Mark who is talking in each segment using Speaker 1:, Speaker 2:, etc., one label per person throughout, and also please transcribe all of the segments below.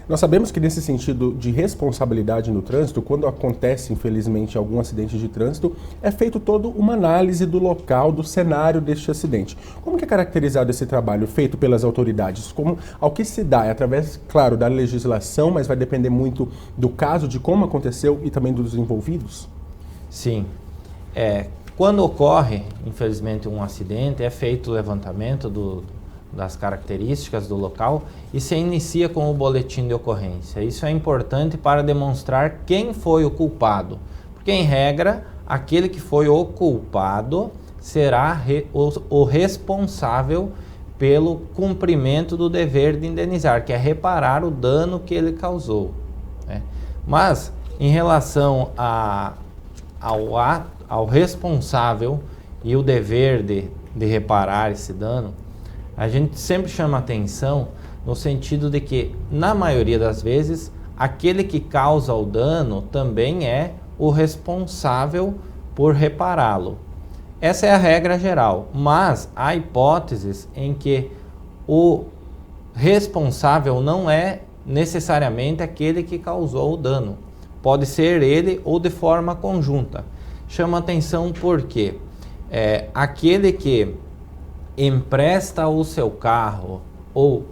Speaker 1: Nós sabemos que nesse sentido de responsabilidade no trânsito, quando acontece, infelizmente, algum acidente de trânsito, é feito toda uma análise do local, do cenário deste acidente. Como que é caracterizado esse trabalho feito pelas autoridades? Ao que se dá? É através, claro, da legislação, mas vai depender muito do caso, de como aconteceu e também dos envolvidos?
Speaker 2: Sim. Quando ocorre, infelizmente, um acidente, é feito o levantamento das características do local e se inicia com o boletim de ocorrência. Isso é importante para demonstrar quem foi o culpado, porque em regra, aquele que foi o culpado será o responsável pelo cumprimento do dever de indenizar, que é reparar o dano que ele causou, né? Mas, em relação ao responsável e o dever de reparar esse dano, a gente sempre chama atenção no sentido de que, na maioria das vezes, aquele que causa o dano também é o responsável por repará-lo. Essa é a regra geral, mas há hipóteses em que o responsável não é necessariamente aquele que causou o dano. Pode ser ele ou de forma conjunta. Chama atenção porque aquele que empresta o seu carro ou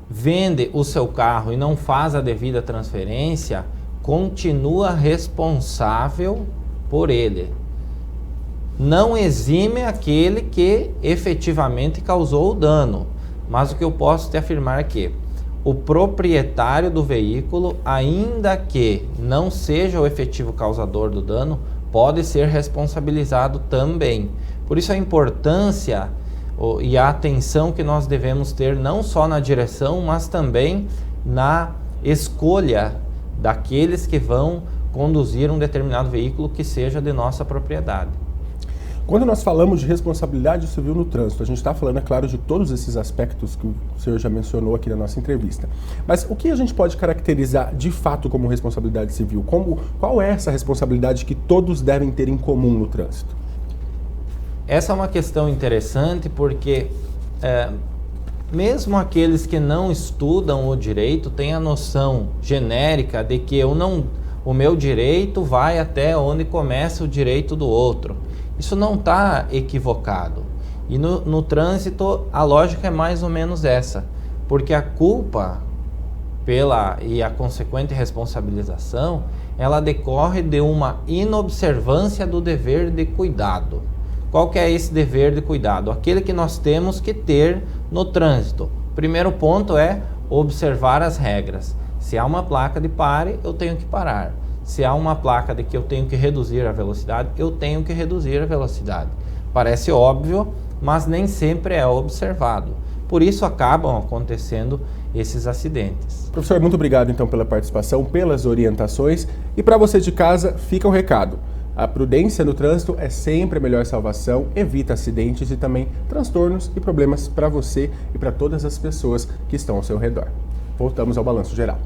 Speaker 2: vende o seu carro e não faz a devida transferência, continua responsável por ele. Não exime aquele que efetivamente causou o dano, mas o que eu posso te afirmar é que o proprietário do veículo, ainda que não seja o efetivo causador do dano, pode ser responsabilizado também. Por isso a importância e a atenção que nós devemos ter não só na direção, mas também na escolha daqueles que vão conduzir um determinado veículo que seja de nossa propriedade.
Speaker 1: Quando nós falamos de responsabilidade civil no trânsito, a gente está falando, é claro, de todos esses aspectos que o senhor já mencionou aqui na nossa entrevista. Mas o que a gente pode caracterizar de fato como responsabilidade civil? Qual é essa responsabilidade que todos devem ter em comum no trânsito?
Speaker 2: Essa é uma questão interessante porque mesmo aqueles que não estudam o direito têm a noção genérica de que o meu direito vai até onde começa o direito do outro. Isso não está equivocado. E no trânsito a lógica é mais ou menos essa, porque a culpa e a consequente responsabilização, ela decorre de uma inobservância do dever de cuidado. Qual que é esse dever de cuidado? Aquele que nós temos que ter no trânsito. Primeiro ponto é observar as regras. Se há uma placa de pare, eu tenho que parar. Se há uma placa de que eu tenho que reduzir a velocidade, eu tenho que reduzir a velocidade. Parece óbvio, mas nem sempre é observado. Por isso acabam acontecendo esses acidentes.
Speaker 1: Professor, muito obrigado então pela participação, pelas orientações. E para você de casa, fica o recado. A prudência no trânsito é sempre a melhor salvação, evita acidentes e também transtornos e problemas para você e para todas as pessoas que estão ao seu redor. Voltamos ao Balanço Geral.